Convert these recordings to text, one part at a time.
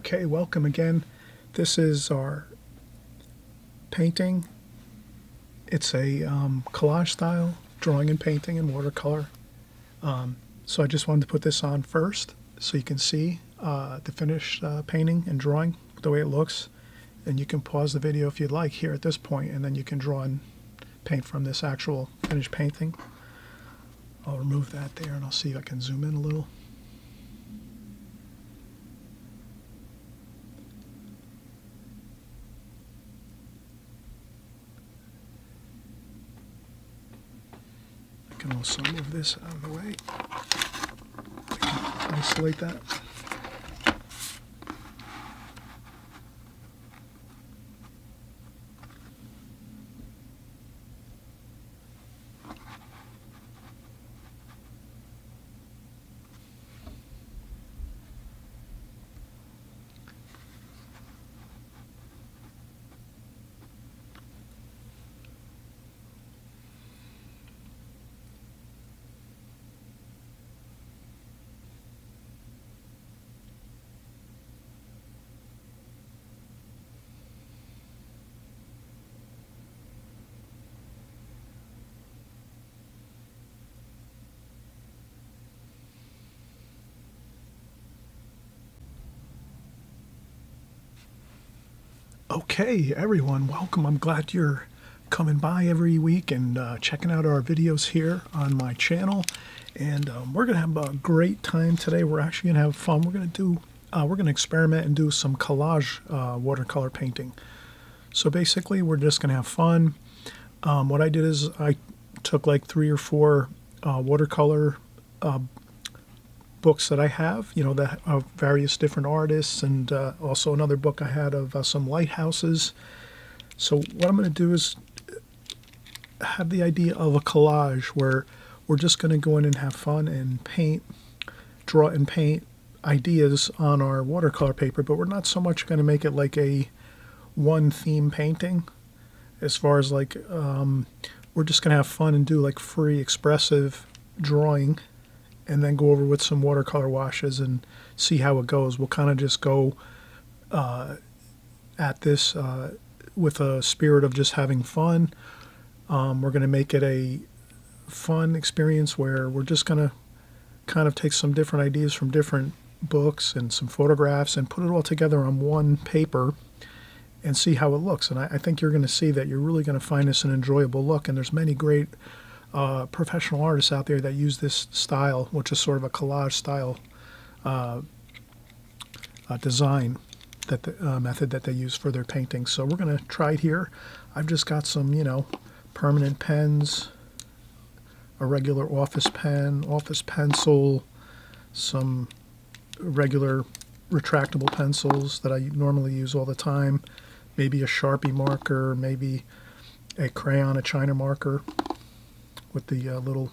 Okay, welcome again. This is our painting. It's a collage style drawing and painting in watercolor. So I just wanted to put this on first so you can see the finished painting and drawing, the way it looks. And you can pause the video if you'd like here at this point, and then you can draw and paint from this actual finished painting. I'll remove that there and I'll see if I can zoom in a little. I can also move this out of the way. I can isolate that. Okay, everyone, welcome. I'm glad you're coming by every week and checking out our videos here on my channel. And we're going to have a great time today. We're actually going to have fun. We're going to experiment and do some collage watercolor painting. So basically, we're just going to have fun. What I did is I took like 3 or 4 watercolor books that I have, that of various different artists, and also another book I had of some lighthouses. So what I'm going to do is have the idea of a collage where we're just going to go in and have fun and draw and paint ideas on our watercolor paper, but we're not so much going to make it like a one theme painting, as far as like we're just going to have fun and do like free expressive drawing, and then go over with some watercolor washes and see how it goes. We'll kind of just go at this with a spirit of just having fun. We're going to make it a fun experience where we're just going to kind of take some different ideas from different books and some photographs and put it all together on one paper and see how it looks. And I think you're going to see that you're really going to find this an enjoyable look. And there's many great professional artists out there that use this style, which is sort of a collage style design, that the method that they use for their paintings. So we're going to try it here. I've just got some, permanent pens, a regular office pen, office pencil, some regular retractable pencils that I normally use all the time, maybe a Sharpie marker, maybe a crayon, a China marker with the little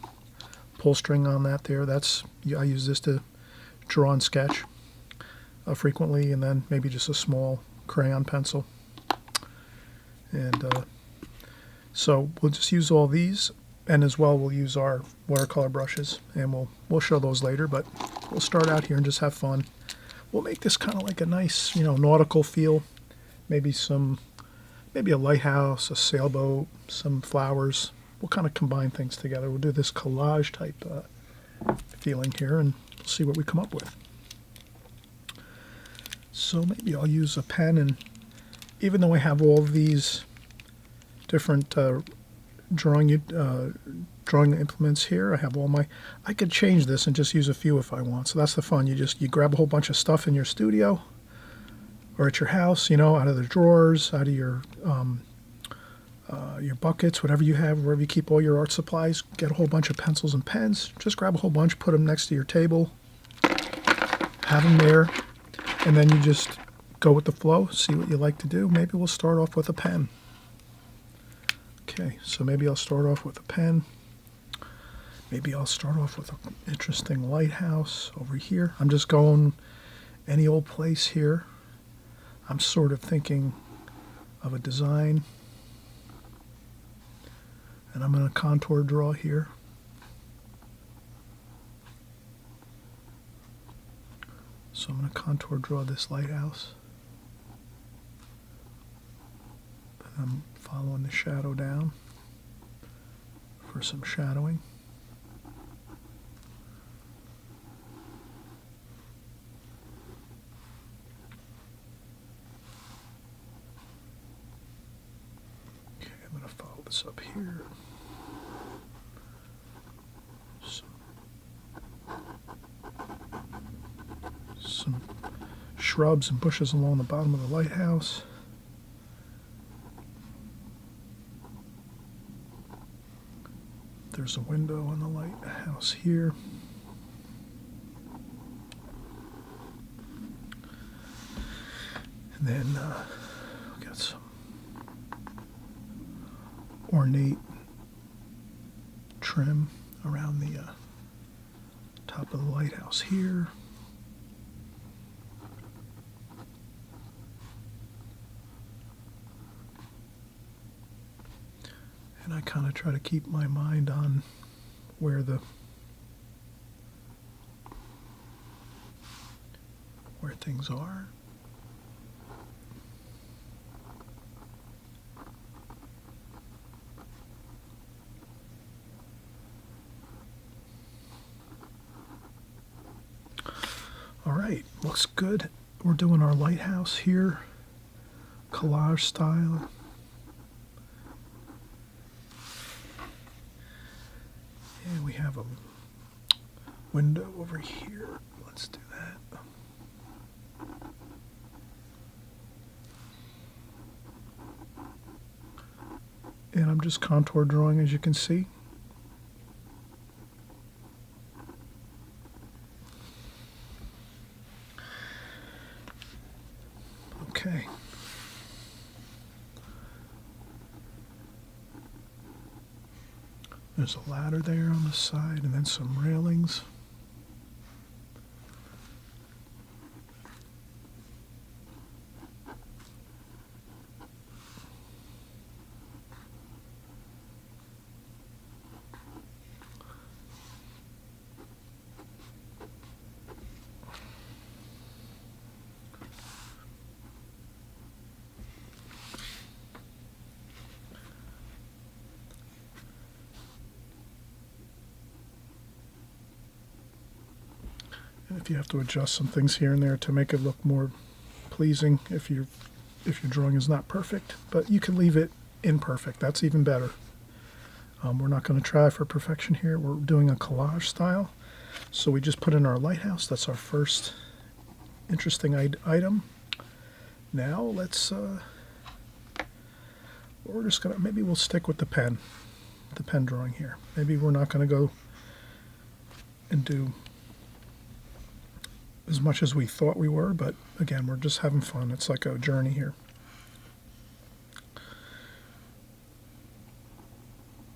pull string on that there. I use this to draw and sketch frequently, and then maybe just a small crayon pencil. And so we'll just use all these, and as well we'll use our watercolor brushes, and we'll show those later, but we'll start out here and just have fun. We'll make this kind of like a nice, nautical feel, maybe a lighthouse, a sailboat, some flowers. We'll kind of combine things together. We'll do this collage type feeling here, and we'll see what we come up with. So maybe I'll use a pen, and even though I have all these different drawing implements here, I have I could change this and just use a few if I want. So that's the fun. You grab a whole bunch of stuff in your studio or at your house, out of the drawers, out of your buckets, whatever you have, wherever you keep all your art supplies. Get a whole bunch of pencils and pens. Just grab a whole bunch, put them next to your table, have them there, and then you just go with the flow, see what you like to do. Maybe we'll start off with a pen. Okay, so maybe I'll start off with a pen. Maybe I'll start off with an interesting lighthouse over here. I'm just going any old place here. I'm sort of thinking of a design. And I'm going to contour draw here. So I'm going to contour draw this lighthouse. And I'm following the shadow down for some shadowing. Okay, I'm going to follow this up here. Some shrubs and bushes along the bottom of the lighthouse. There's a window on the lighthouse here. And then we got some ornate trim around the top of the lighthouse here. And I kind of try to keep my mind on where things are. All right, looks good. We're doing our lighthouse here, collage style. And we have a window over here. Let's do that. And I'm just contour drawing, as you can see. Okay. There's a ladder there on the side, and then some railings. And if you have to adjust some things here and there to make it look more pleasing, if your drawing is not perfect, but you can leave it imperfect. That's even better. We're not going to try for perfection here. We're doing a collage style. So we just put in our lighthouse. That's our first interesting item. Now let's, we're just going to, maybe we'll stick with the pen drawing here. Maybe we're not going to go and do as much as we thought we were, but again, we're just having fun. It's like a journey here.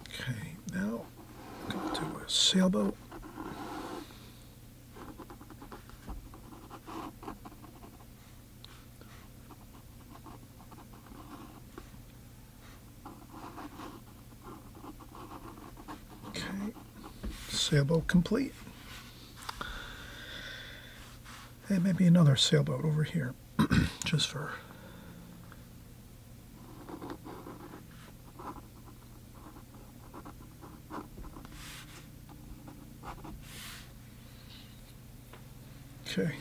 Okay, now I'm going to do a sailboat. Okay, sailboat complete. And maybe another sailboat over here, just for... Okay.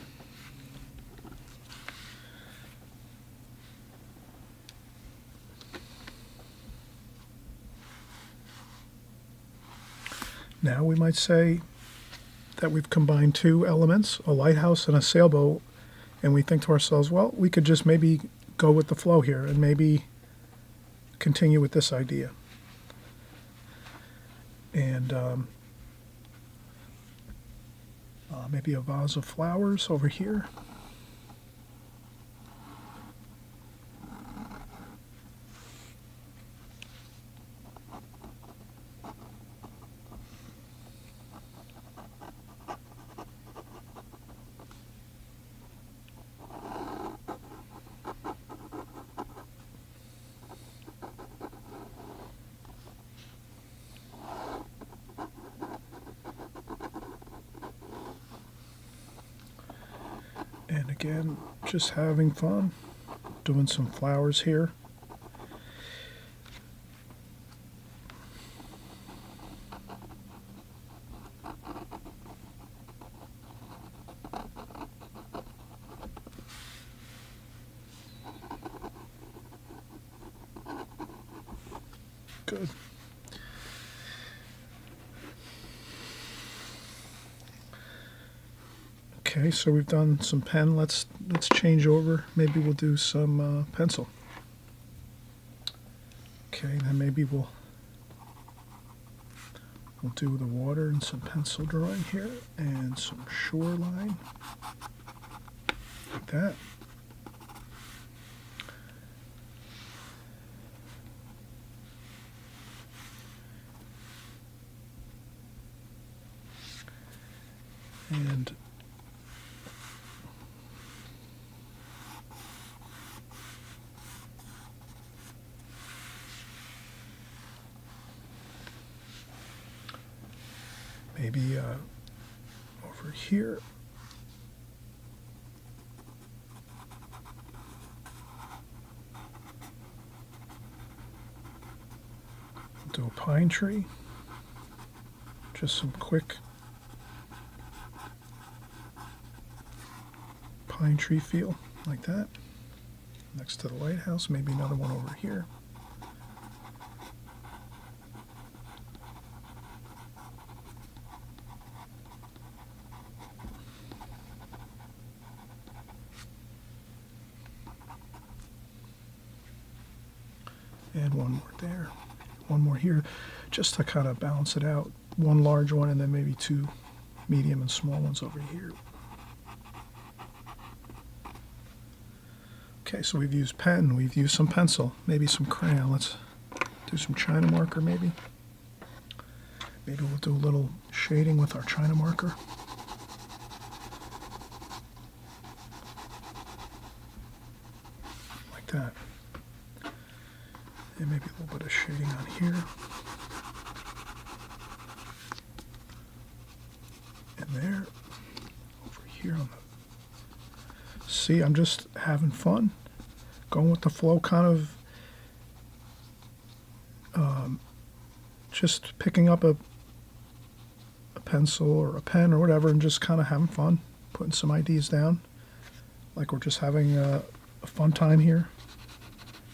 Now we might say that we've combined two elements, a lighthouse and a sailboat, and we think to ourselves, well, we could just maybe go with the flow here and maybe continue with this idea. And maybe a vase of flowers over here. And again, just having fun, doing some flowers here. Good. Okay, so we've done some pen. Let's change over. Maybe we'll do some pencil. Okay, then maybe we'll do the water and some pencil drawing here and some shoreline like that. And maybe over here. Do a pine tree. Just some quick pine tree feel like that. Next to the lighthouse, maybe another one over here. And one more there, one more here, just to kind of balance it out. One large one and then maybe two medium and small ones over here. Okay, so we've used pen, we've used some pencil, maybe some crayon. Let's do some China marker maybe. Maybe we'll do a little shading with our China marker. Like that. And maybe a little bit of shading on here. And there. Over here on the... See, I'm just having fun. Going with the flow, kind of just picking up a pencil or a pen or whatever and just kind of having fun, putting some ideas down. Like we're just having a fun time here.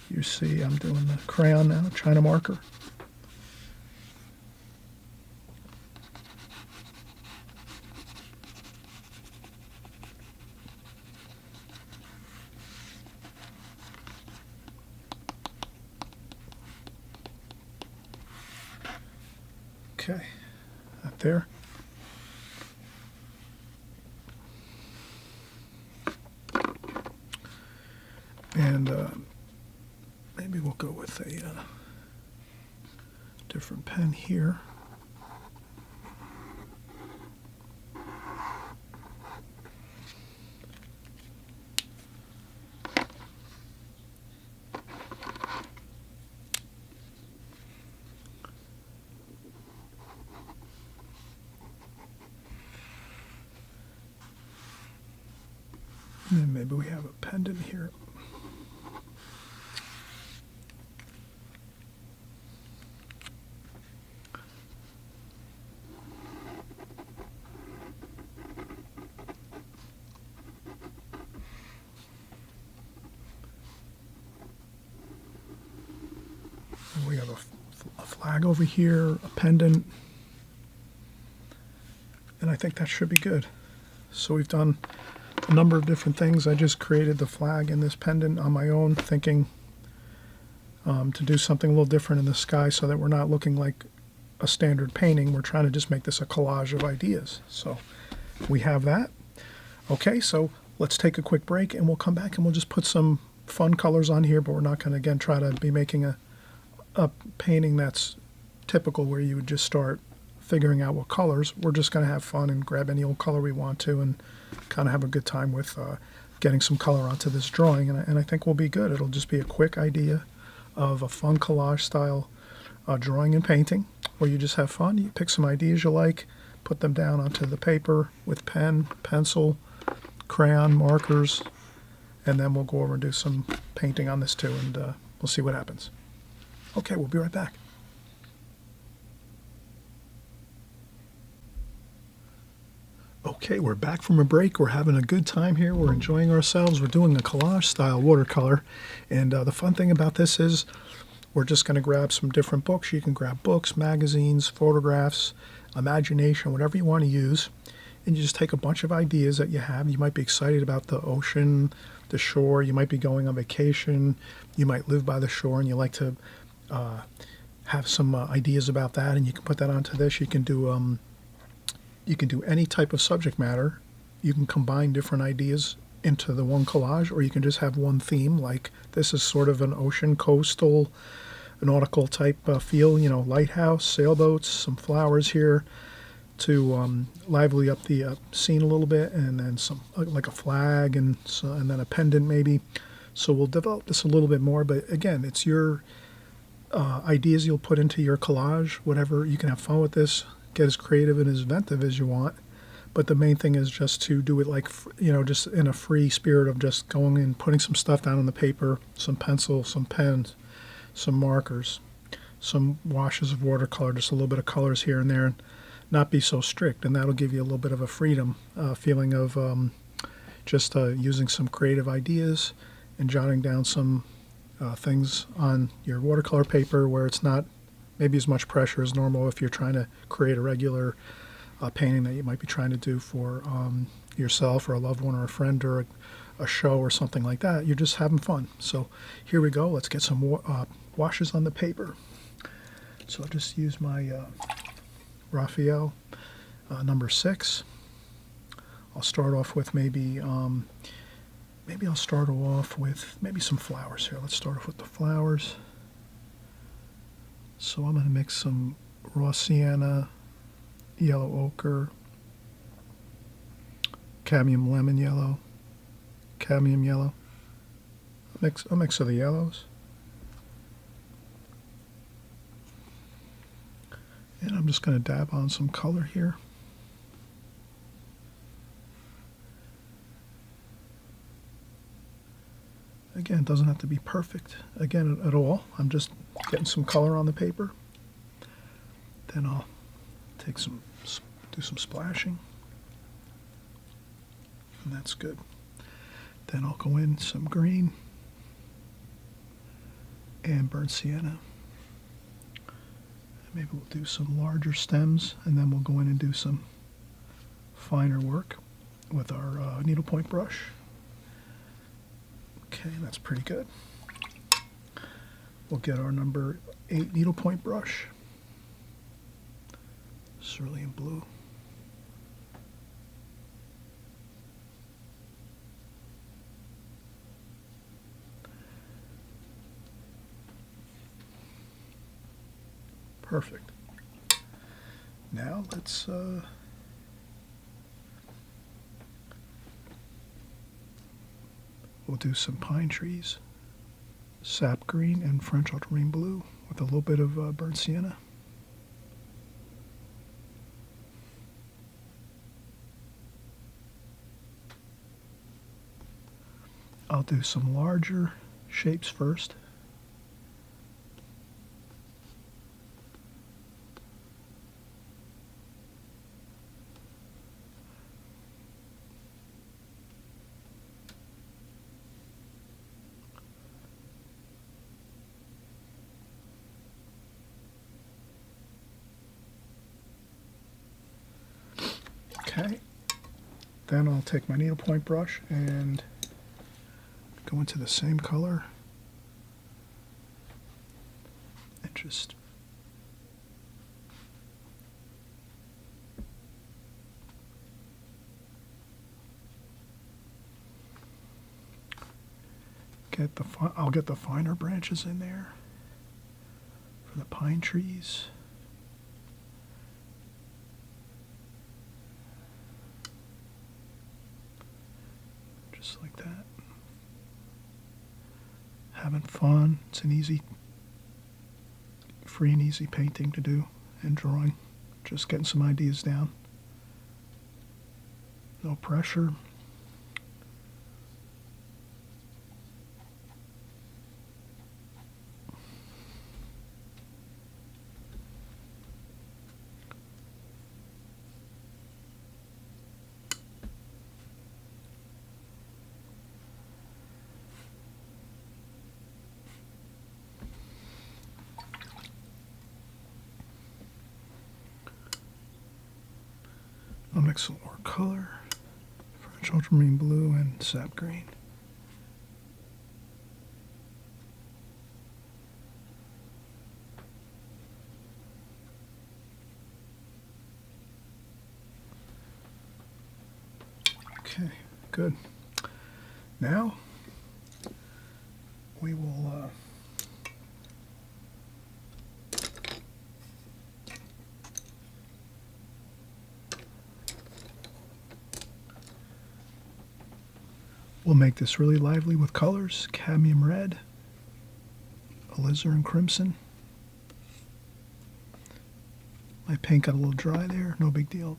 You see I'm doing the crayon now, China marker. Okay, that there. And maybe we'll go with a different pen here. And then maybe we have a pendant here. And we have a flag over here, a pendant. And I think that should be good. So we've done a number of different things. I just created the flag and this pendant on my own, thinking to do something a little different in the sky so that we're not looking like a standard painting. We're trying to just make this a collage of ideas. So we have that. Okay, so let's take a quick break and we'll come back and we'll just put some fun colors on here, but we're not going to, again, try to be making a painting that's typical where you would just start figuring out what colors. We're just going to have fun and grab any old color we want to and kind of have a good time with getting some color onto this drawing, and I think we'll be good. It'll just be a quick idea of a fun collage style drawing and painting where you just have fun. You pick some ideas you like, put them down onto the paper with pen, pencil, crayon markers, and then we'll go over and do some painting on this too, and we'll see what happens. Okay, we'll be right back. Okay, we're back from a break. We're having a good time here. We're enjoying ourselves. We're doing a collage style watercolor. And the fun thing about this is we're just going to grab some different books. You can grab books, magazines, photographs, imagination, whatever you want to use. And you just take a bunch of ideas that you have. You might be excited about the ocean, the shore. You might be going on vacation. You might live by the shore and you like to have some ideas about that. And you can put that onto this. You can do any type of subject matter. You can combine different ideas into the one collage, or you can just have one theme. Like this is sort of an ocean, coastal, nautical type feel, you know, lighthouse, sailboats, some flowers here to lively up the scene a little bit, and then some like a flag and then a pendant maybe. So we'll develop this a little bit more, but again, it's your ideas you'll put into your collage, whatever. You can have fun with this, get as creative and as inventive as you want, but the main thing is just to do it like, you know, just in a free spirit of just going and putting some stuff down on the paper, some pencil, some pens, some markers, some washes of watercolor, just a little bit of colors here and there, and not be so strict, and that'll give you a little bit of a freedom feeling of just using some creative ideas and jotting down some things on your watercolor paper where it's not maybe as much pressure as normal if you're trying to create a regular painting that you might be trying to do for yourself or a loved one or a friend or a show or something like that. You're just having fun. So here we go. Let's get some washes on the paper. So I'll just use my Raphael number 6. I'll start off with maybe I'll start off with maybe some flowers here. Let's start off with the flowers. So I'm going to mix some raw sienna, yellow ochre, cadmium lemon yellow, cadmium yellow, a mix of the yellows. And I'm just going to dab on some color here. Again, it doesn't have to be perfect, again, at all. I'm just getting some color on the paper. Then I'll do some splashing. And that's good. Then I'll go in some green and burnt sienna. Maybe we'll do some larger stems, and then we'll go in and do some finer work with our needlepoint brush. Okay, that's pretty good. We'll get our number 8 needlepoint brush, cerulean blue. Perfect. Now let's we'll do some pine trees, sap green and French ultramarine blue with a little bit of burnt sienna. I'll do some larger shapes first. Okay, then I'll take my needlepoint brush and go into the same color and just I'll get the finer branches in there for the pine trees. Just like that. Having fun. It's an easy, free and easy painting to do and drawing. Just getting some ideas down. No pressure. mix a little more color. French ultramarine blue and sap green. Okay, good. Now we will we'll make this really lively with colors: cadmium red, alizarin crimson. My paint got a little dry there, no big deal.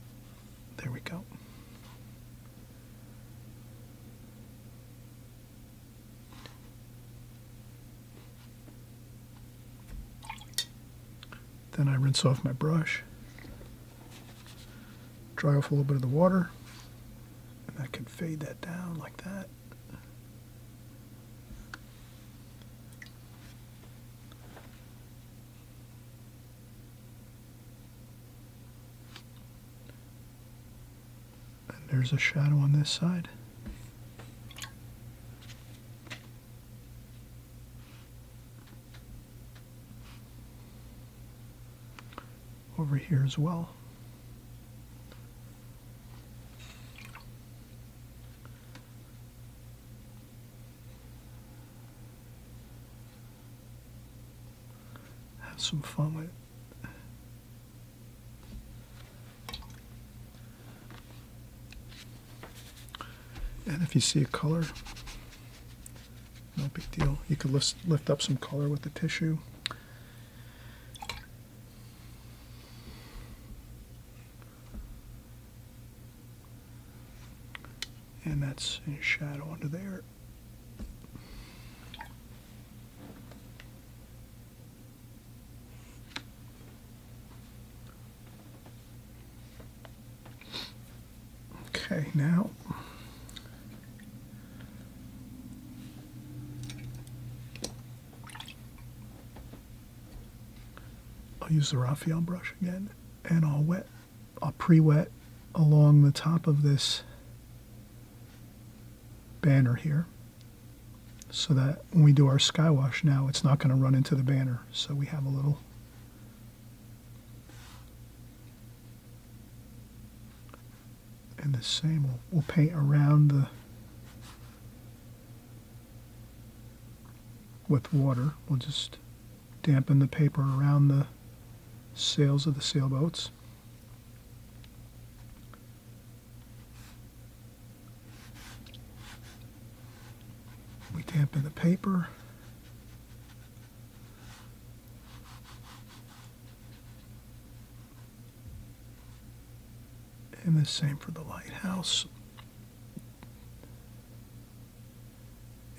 There we go. Then I rinse off my brush, dry off a little bit of the water, and I can fade that down like that. And there's a shadow on this side. Over here as well. Have some fun with it. And if you see a color, no big deal. You could lift up some color with the tissue. And that's in shadow under there. Okay, now I'll use the Raphael brush again, and I'll pre-wet along the top of this banner here, so that when we do our sky wash now, it's not going to run into the banner. So we have a little and the same, we'll paint around the with water. We'll just dampen the paper around the sails of the sailboats. We dampen the paper. And the same for the lighthouse.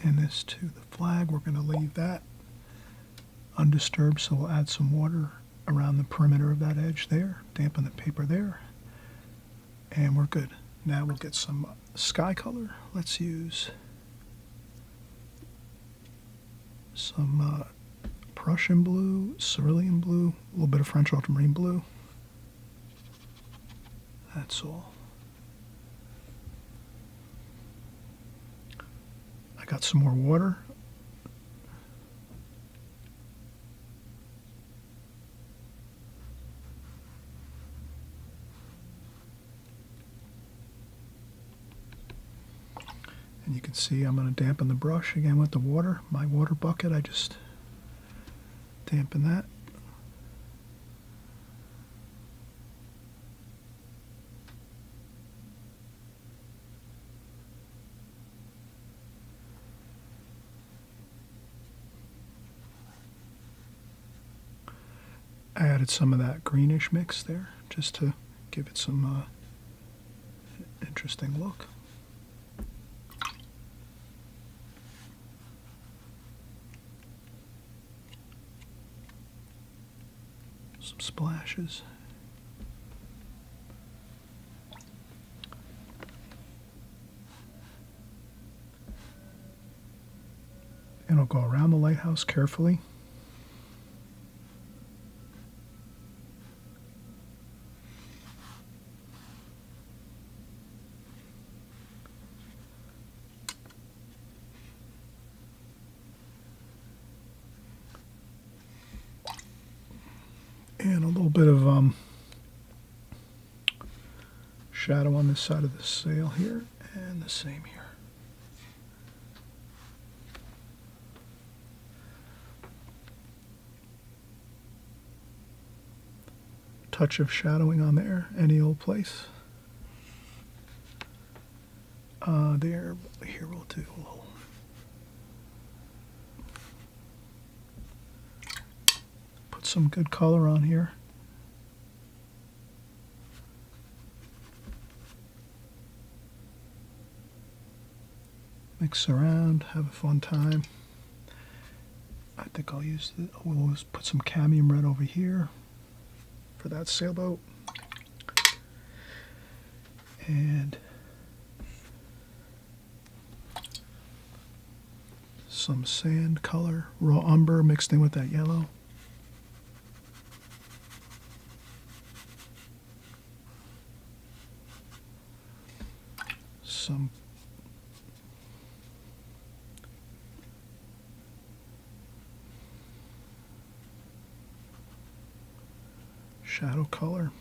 And this too, the flag, we're going to leave that undisturbed, so we'll add some water around the perimeter of that edge there, dampen the paper there, and we're good. Now we'll get some sky color. Let's use some Prussian blue, cerulean blue, a little bit of French ultramarine blue. That's all. I got some more water. And you can see I'm going to dampen the brush again with the water. My water bucket, I just dampen that. I added some of that greenish mix there just to give it some interesting look. Some splashes. And I'll go around the lighthouse carefully. And a little bit of shadow on this side of the sail here, and the same here. Touch of shadowing on there, any old place. There, here we'll do a little. Put some good color on here. Mix around, have a fun time. I think I'll use we'll put some cadmium red over here for that sailboat. And some sand color, raw umber mixed in with that yellow. Some shadow color.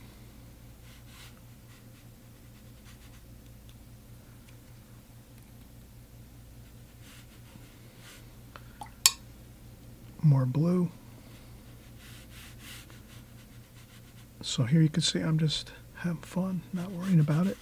More blue. So here you can see I'm just having fun, not worrying about it.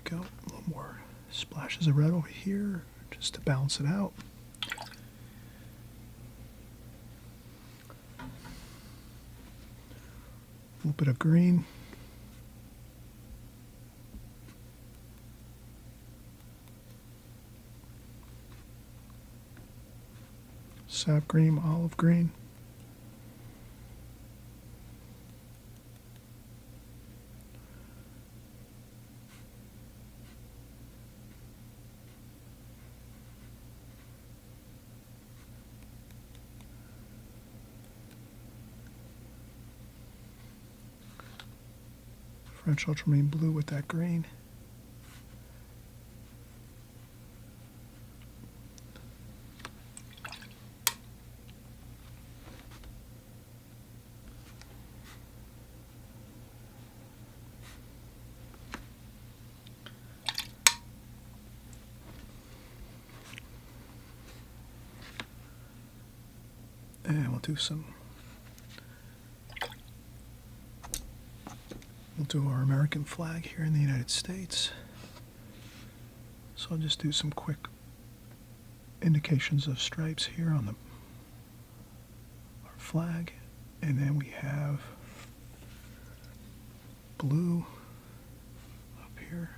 Go. A little more splashes of red over here just to balance it out. A little bit of green. Sap green, olive green. French ultramarine blue with that green. And we'll do some. We'll do our American flag here in the United States. So I'll just do some quick indications of stripes here on our flag. And then we have blue up here.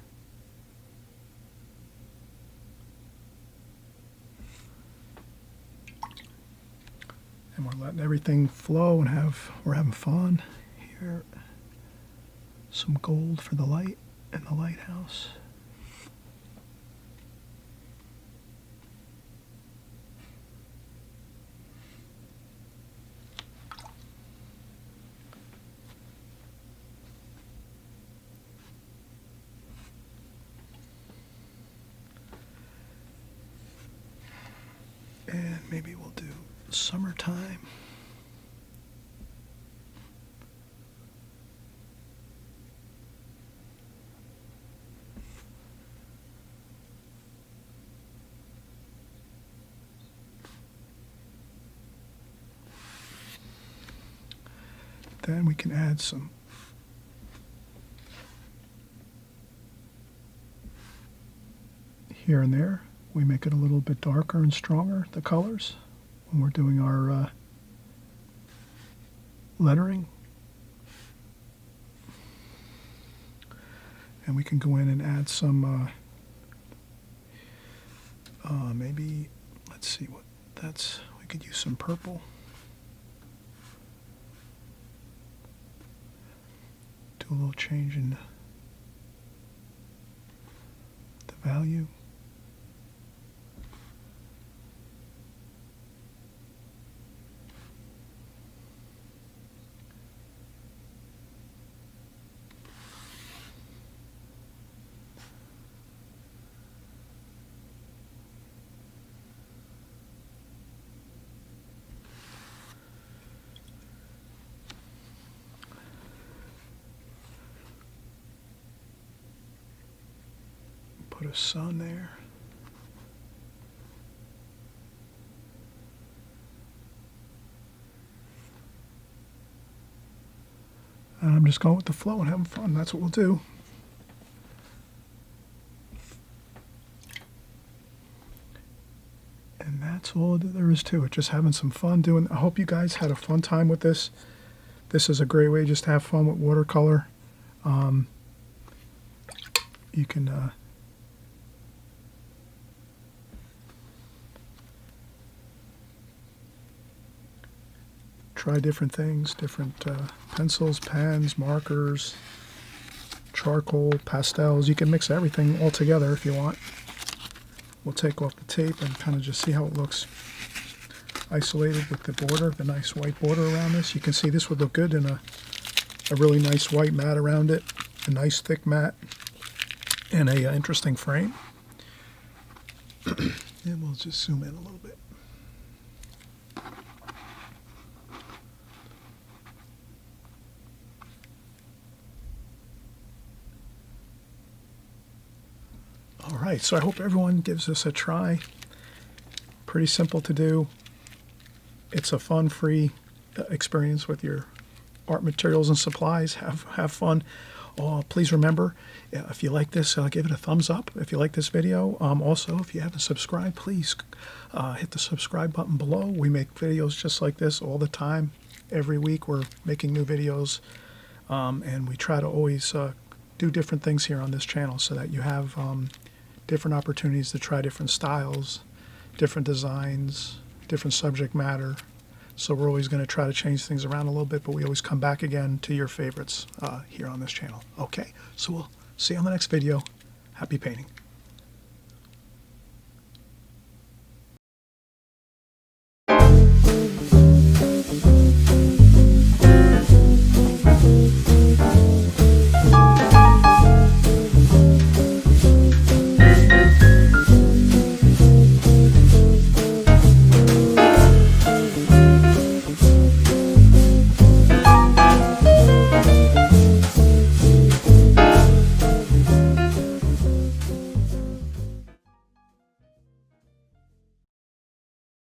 And we're letting everything flow and we're having fun here. Some gold for the light and the lighthouse. And maybe we'll do summertime. Then we can add some here and there. We make it a little bit darker and stronger, the colors, when we're doing our lettering. And we can go in and add some, maybe, let's see what that's, we could use some purple. do a little change in the value. Put a sun there. And I'm just going with the flow and having fun. That's what we'll do. And that's all there is to it. Just having some fun doing. I hope you guys had a fun time with this. This is a great way just to have fun with watercolor. You can try different things, different pencils, pens, markers, charcoal, pastels. You can mix everything all together if you want. We'll take off the tape and kind of just see how it looks isolated with the border, the nice white border around this. You can see this would look good in a really nice white mat around it, a nice thick mat, and a interesting frame. And we'll just zoom in a little bit. All right, so I hope everyone gives this a try. Pretty simple to do. It's a fun, free experience with your art materials and supplies. Have fun. Please remember, if you like this, give it a thumbs up. If you like this video, also, if you haven't subscribed, please hit the subscribe button below. We make videos just like this all the time. Every week we're making new videos, and we try to always do different things here on this channel so that you have different opportunities to try different styles, different designs, different subject matter. So we're always going to try to change things around a little bit, but we always come back again to your favorites here on this channel. Okay, so we'll see you on the next video. Happy painting.